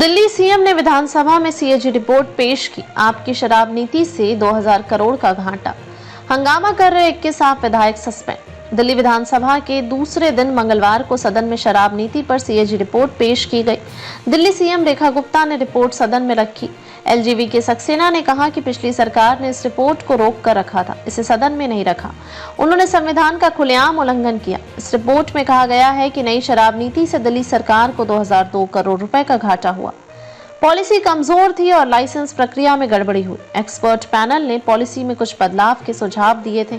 Delhi CM ने विधानसभा में CAG report पेश की। आपकी शराब नीति से 2000 करोड़ का घाटा। हंगामा कर रहे 21 आप विधायक सस्पेंड। दिल्ली विधानसभा के दूसरे दिन मंगलवार को सदन में शराब नीति पर सीएजी रिपोर्ट पेश की गई। दिल्ली सीएम रेखा गुप्ता ने रिपोर्ट सदन में रखी। एलजीवी के सक्सेना ने कहा कि पिछली सरकार ने इस रिपोर्ट को रोक कर रखा था, इसे सदन में नहीं रखा। उन्होंने संविधान का खुलेआम उल्लंघन किया। इस रिपोर्ट में कहा गया है कि नई शराब नीति से दिल्ली सरकार को 2002 करोड़ रुपए का घाटा हुआ। पॉलिसी कमजोर थी और लाइसेंस प्रक्रिया में गड़बड़ी हुई। एक्सपर्ट पैनल ने पॉलिसी में कुछ बदलाव के सुझाव दिए थे,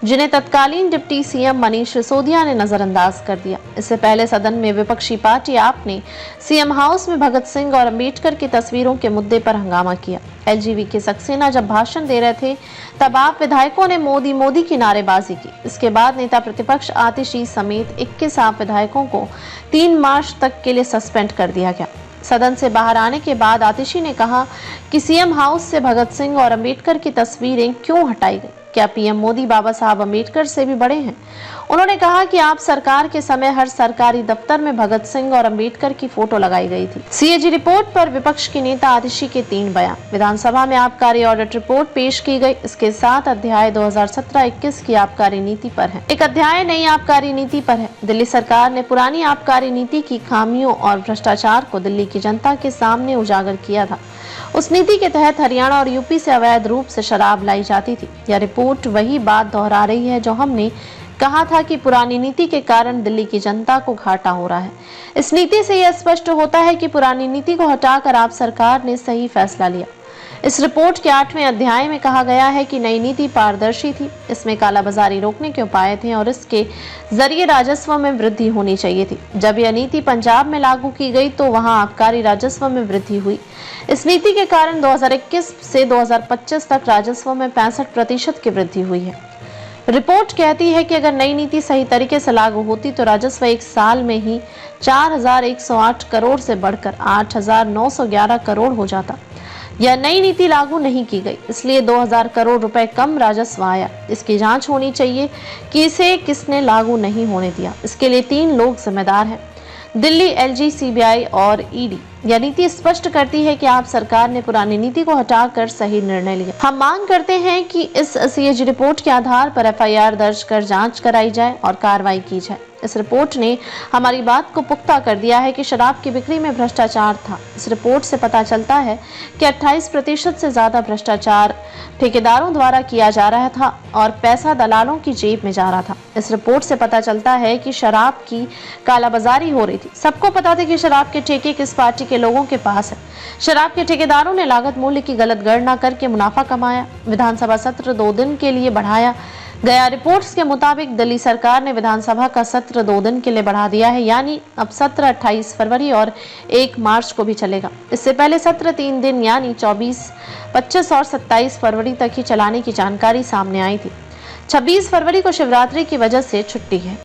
जिन्हें तत्कालीन डिप्टी सीएम मनीष सिसोदिया ने नजरअंदाज कर दिया। इससे पहले सदन में विपक्षी पार्टी आप ने सीएम हाउस में भगत सिंह और अंबेडकर की तस्वीरों के मुद्दे पर हंगामा किया। एलजीवी के सक्सेना जब भाषण दे रहे थे, तब आप विधायकों ने मोदी मोदी की नारेबाजी की। इसके बाद नेता प्रतिपक्ष आतिशी समेत 21 आप विधायकों को 3 मार्च तक के लिए सस्पेंड कर दिया गया। सदन से बाहर आने के बाद आतिशी ने कहा कि सीएम हाउस से भगत सिंह और अंबेडकर की तस्वीरें क्यों हटाई गई? क्या पीएम मोदी बाबा साहब अंबेडकर से भी बड़े हैं? उन्होंने कहा कि आप सरकार के समय हर सरकारी दफ्तर में भगत सिंह और अंबेडकर की फोटो लगाई गई थी। सीएजी रिपोर्ट पर विपक्ष की नेता आतिशी के 3 बयान। विधानसभा में आबकारी ऑडिट रिपोर्ट पेश की गई। इसके साथ अध्याय 2017-21 की आबकारी नीति पर है। एक अध्याय नई आबकारी नीति पर है। दिल्ली सरकार ने पुरानी आबकारी नीति की खामियों और भ्रष्टाचार को दिल्ली की जनता के सामने उजागर किया था। उस नीति के तहत हरियाणा और यूपी से अवैध रूप से शराब लाई जाती थी। यह रिपोर्ट वही बात दोहरा रही है जो हमने कहा था कि पुरानी नीति के कारण दिल्ली की जनता को घाटा हो रहा है। इस नीति से यह स्पष्ट होता है कि पुरानी नीति को हटाकर आप सरकार ने सही फैसला लिया। इस रिपोर्ट के 8वें अध्याय में कहा गया है कि नई नीति पारदर्शी थी, इसमें कालाबाजारी रोकने के उपाय थे और इसके जरिए राजस्व में वृद्धि होनी चाहिए थी। जब यह नीति पंजाब में लागू की गई तो वहां आबकारी राजस्व में वृद्धि हुई। इस नीति के कारण 2021 से 2025 तक राजस्व में 65% की वृद्धि हुई है। रिपोर्ट कहती है कि अगर नई नीति सही तरीके से लागू होती तो राजस्व एक साल में ही 4108 करोड़ से बढ़कर 8911 करोड़ हो जाता। यह नई नीति लागू नहीं की गई, इसलिए 2000 करोड़ रुपए कम राजस्व आया। इसकी जांच होनी चाहिए कि इसे किसने लागू नहीं होने दिया। इसके लिए 3 लोग जिम्मेदार हैं, दिल्ली, एलजी, सीबीआई और ईडी। यह नीति स्पष्ट करती है कि आप सरकार ने पुरानी नीति को हटाकर सही निर्णय लिया। हम मांग करते हैं कि इस सीएजी रिपोर्ट के आधार पर एफआईआर दर्ज कर जांच कराई जाए और कार्रवाई की जाए। इस रिपोर्ट ने हमारी बात को पुख्ता कर दिया है कि शराब की बिक्री में भ्रष्टाचार था। इस रिपोर्ट से पता चलता है कि 28% से ज्यादा भ्रष्टाचार ठेकेदारों द्वारा किया जा रहा था और पैसा दलालों की जेब में जा रहा था। इस रिपोर्ट से पता चलता है कि शराब की कालाबाजारी हो रही थी। सबको पता था कि शराब के ठेके किस पार्टी के लोगों के पास है। शराब के ठेकेदारों ने लागत मूल्य की गलत गणना करके मुनाफा कमाया। विधानसभा सत्र 2 दिन के लिए बढ़ाया गया। रिपोर्ट्स के मुताबिक दिल्ली सरकार ने विधानसभा का सत्र 2 दिन के लिए बढ़ा दिया है, यानी अब सत्र 28 फरवरी और 1 मार्च को भी चलेगा। इससे पहले सत्र 3 दिन यानी 24, 25 और 27 फरवरी तक ही चलाने की जानकारी सामने आई थी। 26 फरवरी को शिवरात्रि की वजह से छुट्टी है।